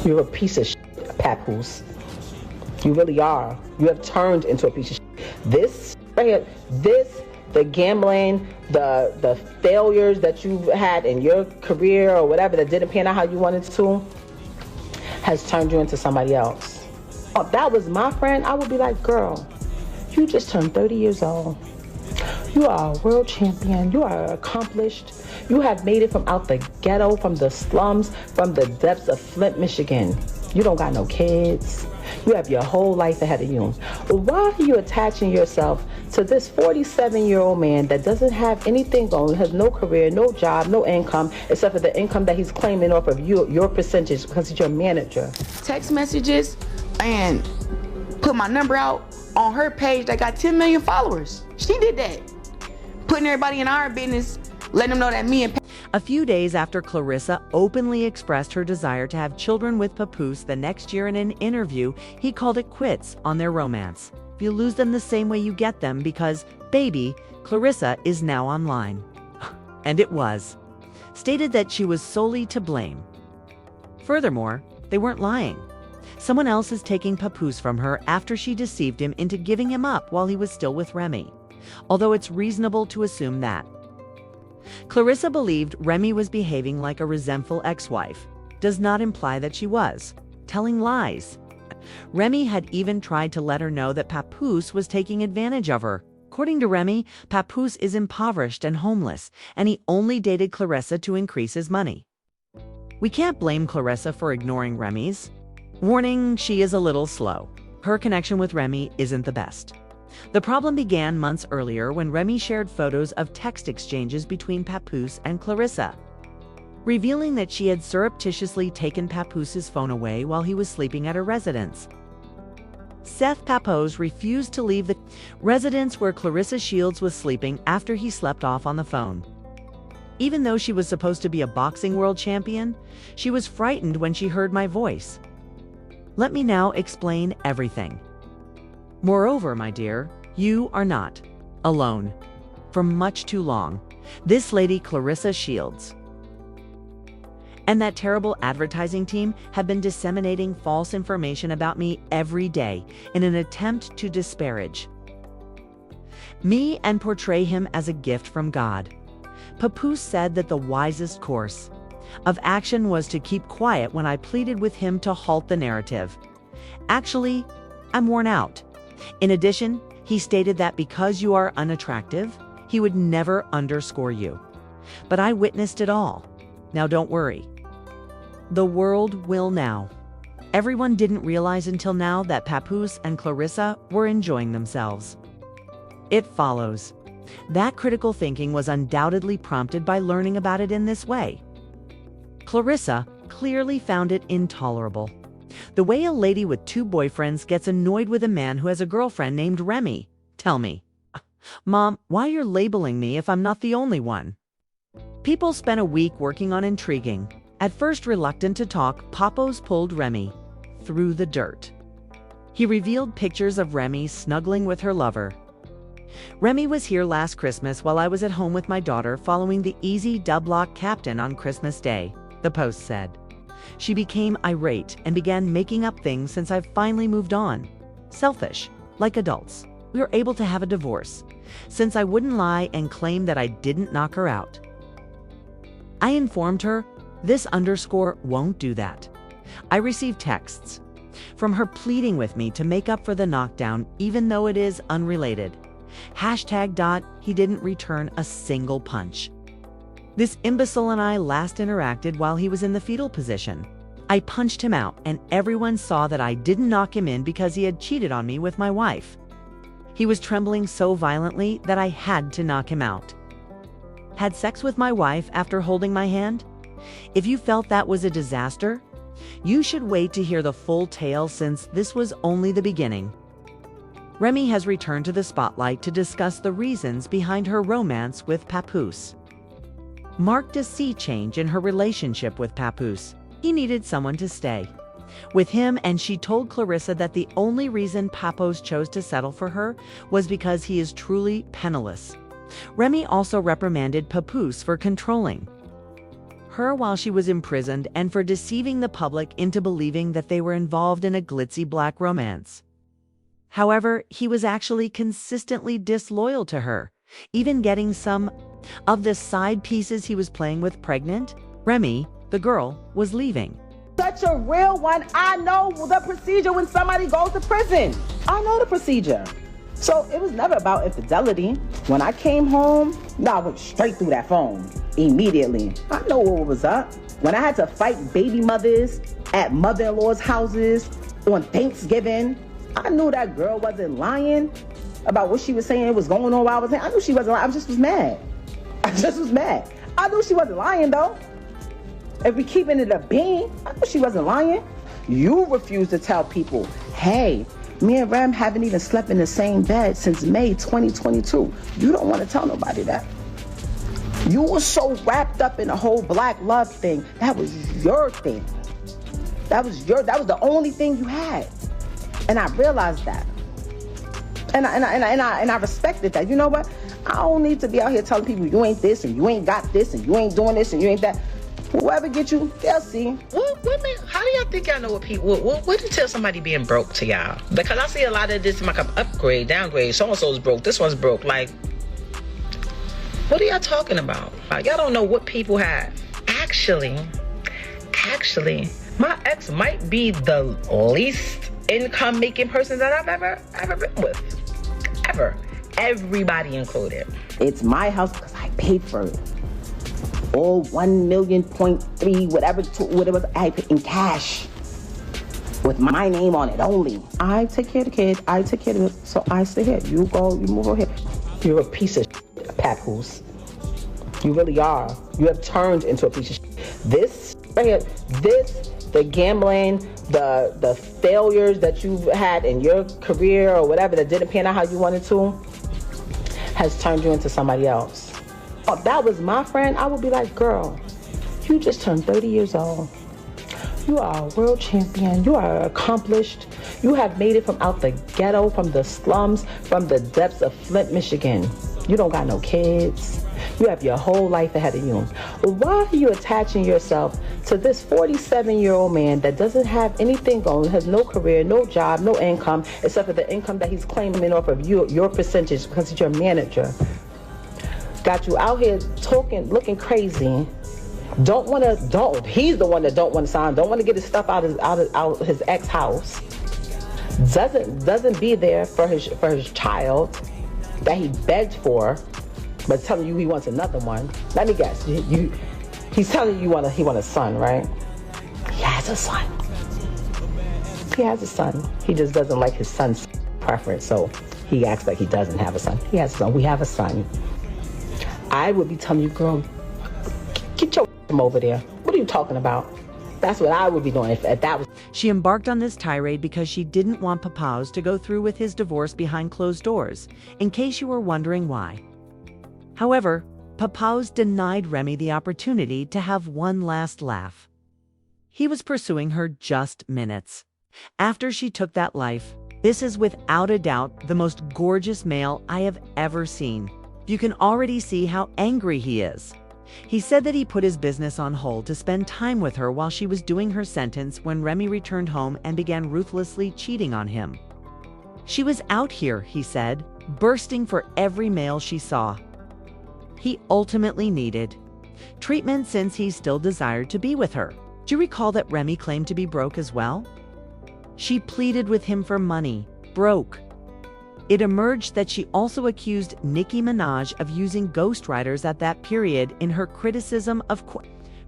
You're a piece of shit, Papoose. You really are. You have turned into a piece of shit. This right here, the gambling, the failures that you've had in your career or whatever that didn't pan out how you wanted to, has turned you into somebody else. If that was my friend, I would be like, girl, you just turned 30 years old. You are a world champion. You are accomplished. You have made it from out the ghetto, from the slums, from the depths of Flint, Michigan. You don't got no kids. You have your whole life ahead of you. Why are you attaching yourself to this 47-year-old man that doesn't have anything going, has no career, no job, no income, except for the income that he's claiming off of you, your percentage, because he's your manager? Text messages and put my number out on her page that got 10 million followers. She did that. Putting everybody in our business, letting them know that me and A few days after Claressa openly expressed her desire to have children with Papoose the next year in an interview, he called it quits on their romance. You lose them the same way you get them because, baby, Claressa is now online. And it was. Stated that she was solely to blame. Furthermore, they weren't lying. Someone else is taking Papoose from her after she deceived him into giving him up while he was still with Remy. Although it's reasonable to assume that. Claressa believed Remy was behaving like a resentful ex-wife. Does not imply that she was. Telling lies. Remy had even tried to let her know that Papoose was taking advantage of her. According to Remy, Papoose is impoverished and homeless, and he only dated Claressa to increase his money. We can't blame Claressa for ignoring Remy's. Warning, she is a little slow. Her connection with Remy isn't the best. The problem began months earlier when Remy shared photos of text exchanges between Papoose and Claressa, revealing that she had surreptitiously taken Papoose's phone away while he was sleeping at her residence. Seth Papoose refused to leave the residence where Claressa Shields was sleeping after he slept off on the phone. Even though she was supposed to be a boxing world champion, she was frightened when she heard my voice. Let me now explain everything. Moreover, my dear, you are not alone for much too long. This lady, Claressa Shields, and that terrible advertising team have been disseminating false information about me every day in an attempt to disparage me and portray him as a gift from God. Papoose said that the wisest course of action was to keep quiet when I pleaded with him to halt the narrative. Actually, I'm worn out. In addition, he stated that because you are unattractive, he would never underscore you. But I witnessed it all. Now don't worry. The world will now. Everyone didn't realize until now that Papoose and Claressa were enjoying themselves. It follows. That critical thinking was undoubtedly prompted by learning about it in this way. Claressa clearly found it intolerable. The way a lady with 2 boyfriends gets annoyed with a man who has a girlfriend named Remy. Tell me, Mom, why you're labeling me if I'm not the only one? People spent a week working on intriguing. At first reluctant to talk, Papoose pulled Remy through the dirt. He revealed pictures of Remy snuggling with her lover. Remy was here last Christmas while I was at home with my daughter following the easy dub-lock captain on Christmas Day, the post said. She became irate and began making up things since I've finally moved on. Selfish, like adults. We were able to have a divorce, since I wouldn't lie and claim that I didn't knock her out. I informed her, this underscore won't do that. I received texts from her pleading with me to make up for the knockdown even though it is unrelated. Hashtag. He didn't return a single punch. This imbecile and I last interacted while he was in the fetal position. I punched him out and everyone saw that I didn't knock him in because he had cheated on me with my wife. He was trembling so violently that I had to knock him out. Had sex with my wife after holding my hand? If you felt that was a disaster, you should wait to hear the full tale since this was only the beginning. Remy has returned to the spotlight to discuss the reasons behind her romance with Papoose. Marked a sea change in her relationship with Papoose. He needed someone to stay with him, and she told Claressa that the only reason Papoose chose to settle for her was because he is truly penniless. Remy also reprimanded Papoose for controlling her while she was imprisoned and for deceiving the public into believing that they were involved in a glitzy black romance. However, he was actually consistently disloyal to her, even getting some of the side pieces he was playing with pregnant. Remy, the girl, was leaving. Such a real one. I know the procedure when somebody goes to prison. I know the procedure. So it was never about infidelity. When I came home, I went straight through that phone immediately. I know what was up. When I had to fight baby mothers at mother-in-law's houses on Thanksgiving, I knew that girl wasn't lying about what she was saying was going on while I was saying. I knew she wasn't lying. I just was mad. I knew she wasn't lying though. If we keeping it a bean, I knew she wasn't lying. You refuse to tell people, hey, me and Rem haven't even slept in the same bed since May 2022. You don't want to tell nobody that. You were so wrapped up in the whole black love thing. That was your thing. That was the only thing you had. And I realized that. And I respected that. You know what? I don't need to be out here telling people you ain't this and you ain't got this and you ain't doing this and you ain't that. Whoever get you, they'll see. How do y'all think y'all know what people, what do you tell somebody being broke to y'all? Because I see a lot of this like upgrade, downgrade, so-and-so's broke, this one's broke. Like, what are y'all talking about? Like, y'all don't know what people have. Actually, my ex might be the least income making person that I've ever been with. Ever. Everybody included. It's my house because I paid for it. All 1 million, 0.3, whatever I paid in cash. With my name on it only. I take care of the kids. I take care of it. So I stay here. You go, you move over here. You're a piece of shit, Papoose. You really are. You have turned into a piece of shit. This right here, the gambling, the failures that you've had in your career or whatever that didn't pan out how you wanted to, has turned you into somebody else. If that was my friend, I would be like, girl, you just turned 30 years old. You are a world champion. You are accomplished. You have made it from out the ghetto, from the slums, from the depths of Flint, Michigan. You don't got no kids. You have your whole life ahead of you. Why are you attaching yourself to this 47-year-old man that doesn't have anything going, has no career, no job, no income, except for the income that he's claiming off of you, your percentage, because he's your manager? Got you out here talking, looking crazy. He's the one that don't want to sign, don't want to get his stuff out of his ex house. Doesn't be there for his child that he begged for, but telling you he wants another one. Let me guess. He's telling you he want a son, right? He has a son. He has a son. He just doesn't like his son's preference, so he acts like he doesn't have a son. He has a son. We have a son. I would be telling you, girl, get your from over there. What are you talking about? That's what I would be doing if that was. She embarked on this tirade because she didn't want Papoose to go through with his divorce behind closed doors, in case you were wondering why. However, Papoose denied Remy the opportunity to have one last laugh. He was pursuing her just minutes. After she took that life, this is without a doubt the most gorgeous male I have ever seen. You can already see how angry he is. He said that he put his business on hold to spend time with her while she was doing her sentence when Remy returned home and began ruthlessly cheating on him. She was out here, he said, bursting for every male she saw. He ultimately needed treatment since he still desired to be with her. Do you recall that Remy claimed to be broke as well? She pleaded with him for money, broke. It emerged that she also accused Nicki Minaj of using ghostwriters at that period in her criticism of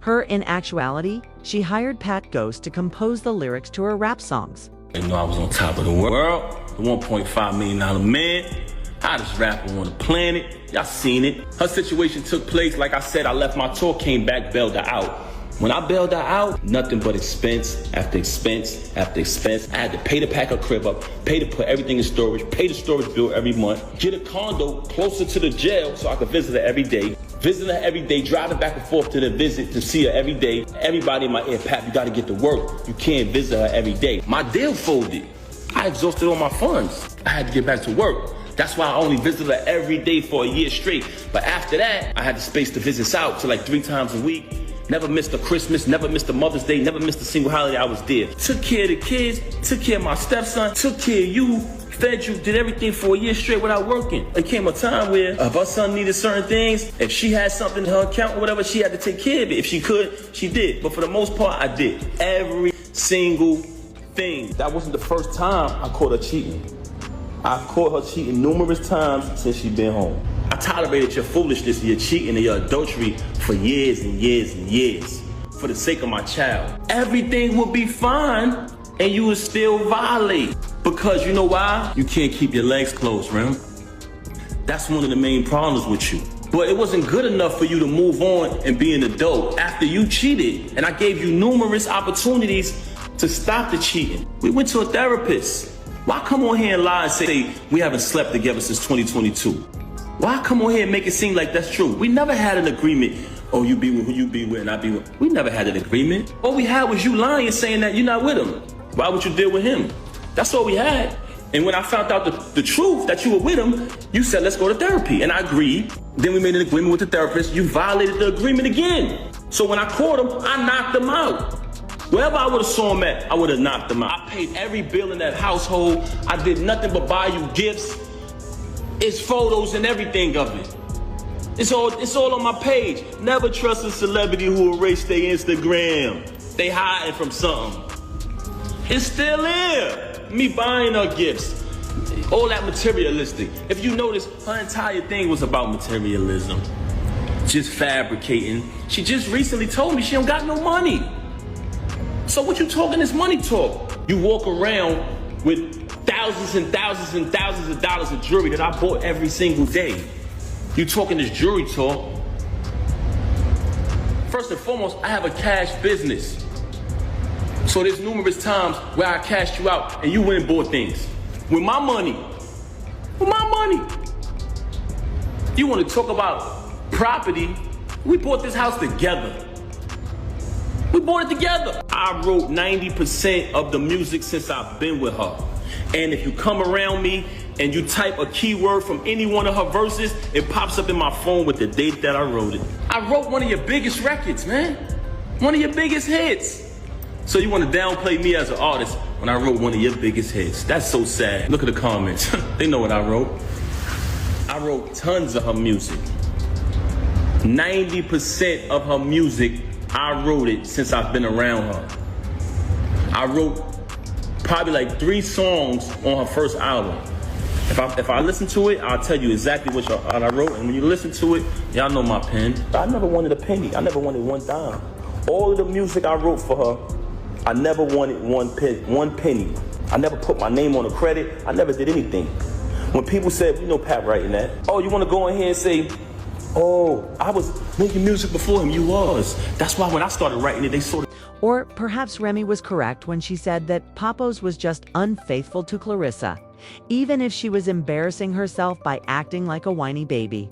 her. In actuality, she hired Pat Ghost to compose the lyrics to her rap songs. They know I was on top of the world, the $1.5 million man, hottest rapper on the planet. Y'all seen it. Her situation took place, like I said, I left my tour, came back, bailed her out. When I bailed her out, nothing but expense after expense after expense. I had to pay to pack her crib up, pay to put everything in storage, pay the storage bill every month, get a condo closer to the jail so I could visit her every day. Visit her every day, driving back and forth to the visit to see her every day. Everybody in my ear, Pap, you gotta get to work. You can't visit her every day. My deal folded. I exhausted all my funds. I had to get back to work. That's why I only visited her every day for a year straight. But after that, I had the space to visit out to like 3 times a week. Never missed a Christmas, never missed a Mother's Day, never missed a single holiday. I was there. Took care of the kids, took care of my stepson, took care of you, fed you, did everything for a year straight without working. There came a time where if her son needed certain things, if she had something in her account or whatever, she had to take care of it. If she could, she did. But for the most part, I did. Every single thing. That wasn't the first time I caught her cheating. I've caught her cheating numerous times since she's been home. I tolerated your foolishness, your cheating, and your adultery for years and years and years for the sake of my child. Everything would be fine and you would still violate. Because you know why? You can't keep your legs closed, Rem. That's one of the main problems with you. But it wasn't good enough for you to move on and be an adult after you cheated. And I gave you numerous opportunities to stop the cheating. We went to a therapist. Why come on here and lie and say we haven't slept together since 2022? Why come on here and make it seem like that's true? We never had an agreement. Oh, you be with who you be with and I be with. We never had an agreement. All we had was you lying and saying that you're not with him. Why would you deal with him? That's all we had. And when I found out the truth that you were with him, you said, let's go to therapy. And I agreed. Then we made an agreement with the therapist. You violated the agreement again. So when I caught him, I knocked him out. Wherever I would have saw him at, I would have knocked him out. I paid every bill in that household. I did nothing but buy you gifts. It's photos and everything of it. It's all on my page. Never trust a celebrity who erased their Instagram. They hiding from something. It's still there. Me buying her gifts. All that materialistic. If you notice, her entire thing was about materialism. Just fabricating. She just recently told me she don't got no money. So what you talking this money talk? You walk around with thousands and thousands and thousands of dollars of jewelry that I bought every single day. You talking this jewelry talk. First and foremost, I have a cash business. So there's numerous times where I cashed you out and you went and bought things. With my money. With my money. You want to talk about property? We bought this house together. We bought it together. I wrote 90% of the music since I've been with her. And if you come around me and you type a keyword from any one of her verses, it pops up in my phone with the date that I wrote it. I wrote one of your biggest records, man. One of your biggest hits. So you want to downplay me as an artist when I wrote one of your biggest hits. That's so sad. Look at the comments. They know what I wrote. I wrote tons of her music. 90% of her music, I wrote it since I've been around her. I wrote probably like 3 songs on her first album. If I listen to it, I'll tell you exactly what I wrote. And when you listen to it, y'all know my pen. I never wanted a penny. I never wanted one dime. All of the music I wrote for her, I never wanted one penny. I never put my name on a credit. I never did anything. When people said, you know Pat writing that, oh, you want to go in here and say, oh, I was making music before him. You was. That's why when I started writing it, they sort of... Or perhaps Remy was correct when she said that Papoose was just unfaithful to Claressa, even if she was embarrassing herself by acting like a whiny baby.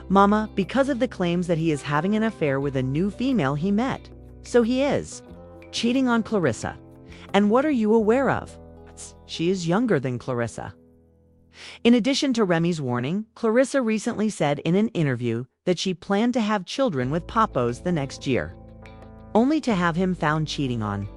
Mama, because of the claims that he is having an affair with a new female he met. So he is cheating on Claressa. And what are you aware of? She is younger than Claressa. In addition to Remy's warning, Claressa recently said in an interview that she planned to have children with Papoose the next year, only to have him found cheating on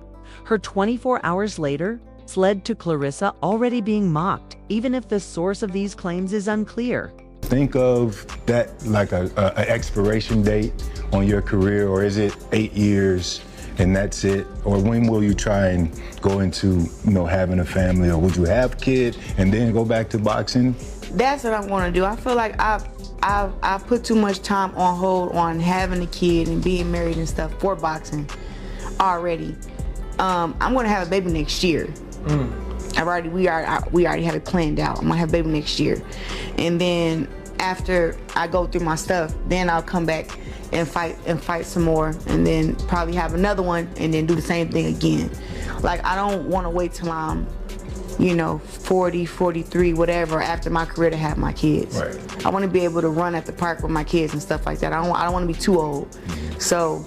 her 24 hours later. Led to Claressa already being mocked, even if the source of these claims is unclear. Think of that like an expiration date on your career, or is it 8 years and that's it? Or when will you try and go into, having a family, or would you have a kid and then go back to boxing? That's what I want to do. I feel like I've put too much time on hold on having a kid and being married and stuff for boxing already. I'm gonna have a baby next year. We already have it planned out. I'm gonna have a baby next year, and then after I go through my stuff, then I'll come back and fight some more, and then probably have another one, and then do the same thing again. Like, I don't want to wait till I'm 40, 43, whatever, after my career to have my kids. Right. I want to be able to run at the park with my kids and stuff like that. I don't want to be too old. So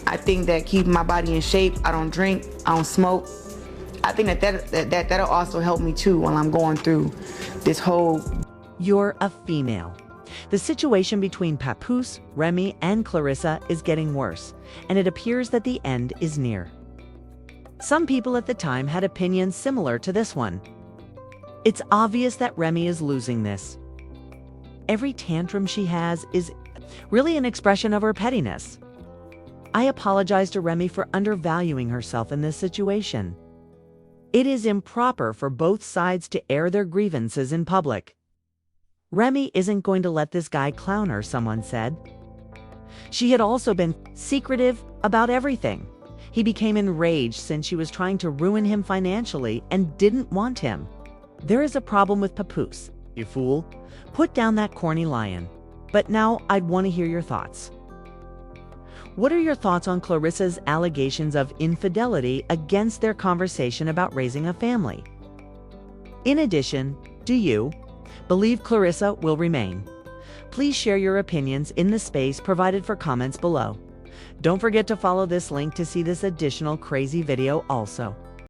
I think that keeping my body in shape, I don't drink, I don't smoke, I think that'll also help me too while I'm going through this whole... You're a female. The situation between Papoose, Remy, and Claressa is getting worse, and it appears that the end is near. Some people at the time had opinions similar to this one. It's obvious that Remy is losing this. Every tantrum she has is really an expression of her pettiness. I apologize to Remy for undervaluing herself in this situation. It is improper for both sides to air their grievances in public. Remy isn't going to let this guy clown her, someone said. She had also been secretive about everything. He became enraged since she was trying to ruin him financially and didn't want him. There is a problem with Papoose, you fool. Put down that corny lion. But now I'd want to hear your thoughts. What are your thoughts on Claressa's allegations of infidelity against their conversation about raising a family? In addition, do you believe Claressa will remain? Please share your opinions in the space provided for comments below. Don't forget to follow this link to see this additional crazy video also.